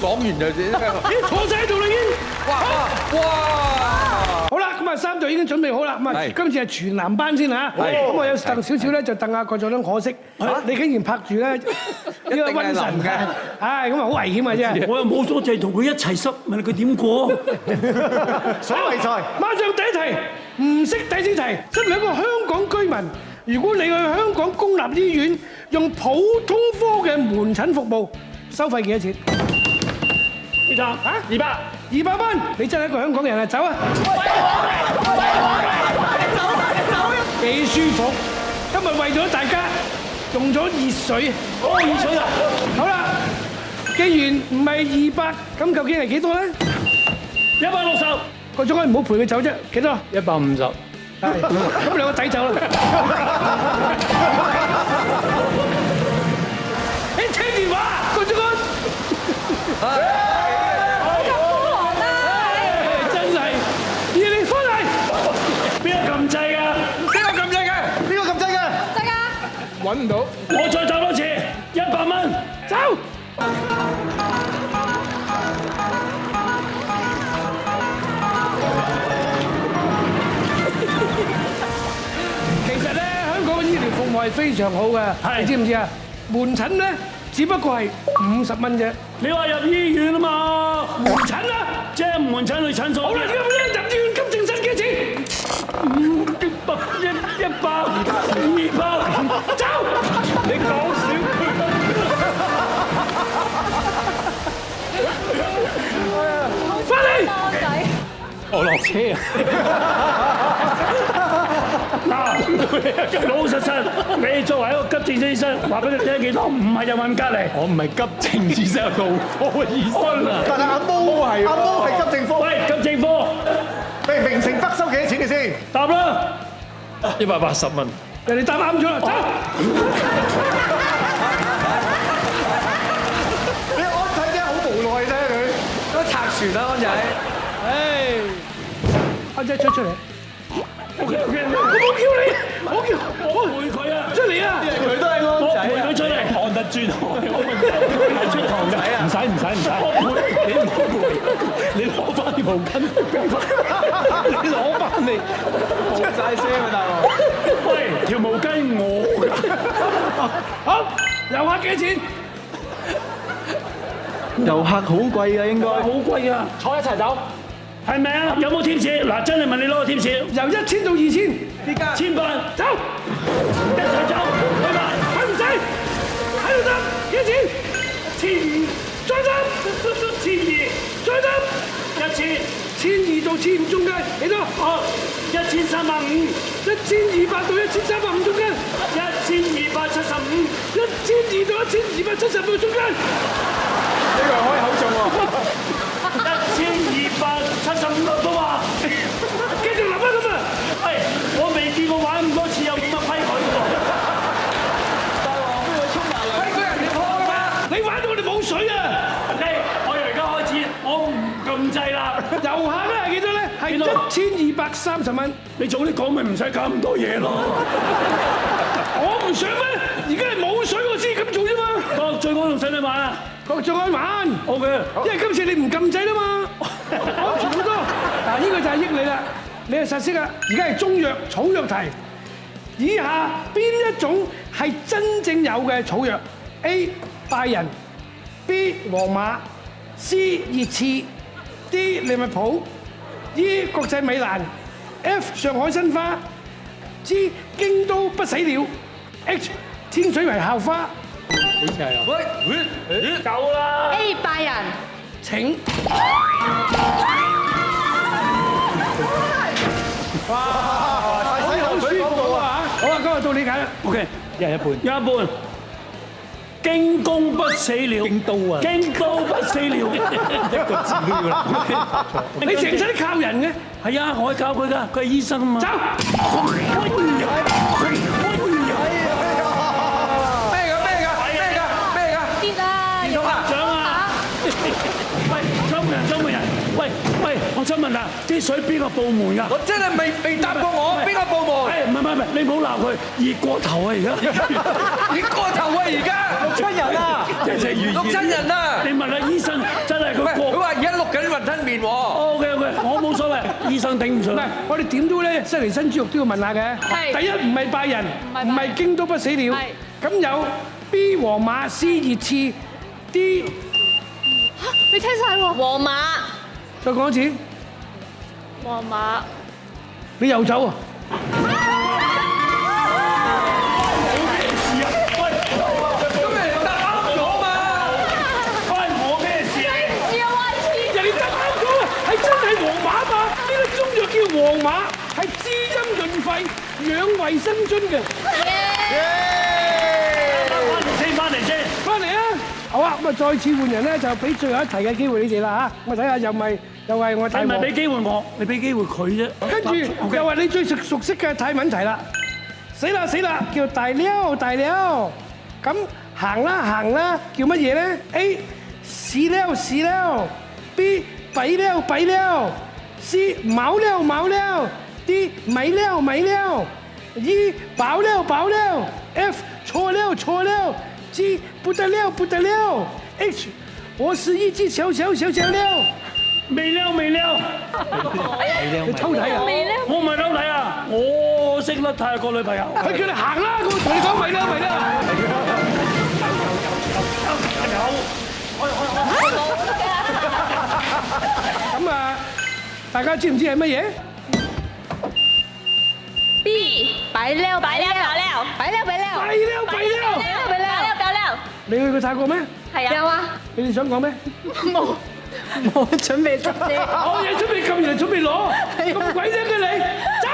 講完就已經坐晒喺度啦已經。哇！好啦，咁啊三隊已經準備好啦，咁啊今次係全男班先嚇。咁我有鄧少少咧，就鄧亞國咗啦，可惜你竟然拍住咧呢個瘟神嘅，唉咁啊好危險嘅啫。我又冇咗，就係同佢一齊濕，問佢點過？水為財，馬上第一題，唔識第四題。身為一個香港居民，如果你去香港公立醫院用普通科嘅門診服務，收費幾多錢？呢答嚇200蚊，你真係一個香港人啊！走啊！幾舒服，今日為咗大家用咗熱水，熱水啊！好啦，既然唔係200，咁究竟係幾多咧？160。個總監唔好陪佢走啫，幾多？150。係，咁兩個抵走啦。你聽電話，個總監。揾唔到，我再走多次，100蚊，走。其實咧，香港嘅醫療服務係非常好嘅，你知唔知啊？門診咧，只不過係50蚊啫。你話入醫院啊嘛？門診啊，即係門診去診所。好啦，而家入醫院急症室幾錢？100、200，走！你講少佢。翻嚟。我落車啊！嗱，老實實，你作為一個急症室醫生，話俾你聽幾多？唔係就問隔離。我唔係急症醫生，係腦科醫生啊！但係阿毛係急症科。喂，急症科，名城北收幾多錢嘅先？答啦，180蚊。人哋答啱咗啦，走！你安仔真係好無奈啫，佢都拆船啦，安仔。唉，安仔出嚟。！OK，我冇叫你，我陪佢啊！出嚟啊！佢都係安仔。我陪佢出嚟，看得轉係出堂仔啊！唔使，你唔好陪，你攞翻啲毛巾，你攞翻嚟，冇晒聲啊，大佬！喂，條毛巾我㗎。好，遊客幾錢？遊客好貴啊，應該。好貴啊！坐一齊走。係咪啊？有冇貼士？嗱，真係問你攞個貼士。由1000到2000，呢家1800，走，一齊走，去埋，佢唔使，喺度得幾錢？1200，再得1200，再得1000，1200到1500中間幾多？哦，1350， 1200到1350中間1275， 1200到1275中間。呢個開口中喎。 1275都話，繼續諗啊咁啊！喂，我未見過玩咁多次有咁多批佢喎。大王邊會沖埋嚟？批佢人哋湯㗎嘛？你玩到我哋冇水啊！我由而家開始，我唔撳掣啦。遊客咧係幾多咧？係1230蚊。你早啲講咪唔使搞咁多嘢咯。我唔想咩？而家係冇水我先咁做啫嘛。國最高仲使唔使玩啊？國最愛玩。好嘅，因為今次你唔撳掣啦嘛，安全好多。嗱，呢個就係益你啦，你係實識啦。而家係中藥草藥題，以下邊一種係真正有嘅草藥 ？A. 拜仁 B. 皇馬 C. 熱刺 D. 利物浦 E. 國際米蘭 F. 上海申花 G. 京都不死鳥 H. 天水圍校花。好似係啊！夠啦。 A 拜仁。請。哇！可以好舒服啊！好啦，今日到你揀啦。OK，一人一半。一半。京公不死鳥。京都啊！京都不死鳥。一個字都要啦。你成世都靠人嘅。係啊，我係教佢㗎，佢係醫生啊嘛。走。喂，周門人，喂，我想問啊，啲水邊個部門㗎？我真係未答過我邊個部門？誒唔係，你唔好鬧佢，熱過頭啊而家，熱過頭啊而家，6、7人啊，6、7人啊！你問下醫生，真係佢佢過。話而家錄緊雲吞麵喎。OK，我冇所謂，醫生頂唔順。唔係，我哋點都咧，西嚟新豬肉都要問下嘅。係第一唔係拜仁，唔係京都不死鳥係。咁有 B 皇馬 C 熱刺 D， 你聽晒喎。皇馬，再講一次，皇馬，你又走啊？咁你答啱咗嘛？關我咩事啊？人哋答啱咗啊，係真係皇馬嘛？呢個中藥叫皇馬，係滋陰潤肺、養胃生津嘅。翻嚟先。翻嚟啊！好啊，咁啊再次換人咧，就俾最後一題嘅機會你哋啦嚇。咁啊睇下又係我大鑊。你唔係俾機會我，你俾機會佢啫。跟住又話你最熟悉嘅泰文題啦，死啦，叫大撩。咁行啦，叫乜嘢咧 ？A 屎撩 ，B 弊撩 ，C 卯撩 ，D 咪撩 ，E 爆撩 ，F 錯撩 ，G 不得了，H 我是一隻小撩。未撩。你偷睇啊！我唔係偷睇啊，我識得泰國女朋友。佢叫你行啦，我同你講咪啦。咁啊，大家知唔知係乜嘢？ B，白料，你去過泰國咩？係啊，有啊，你哋想講咩？冇準備執啫。我嘢準備撳完，準備攞，咁鬼叻嘅你，走！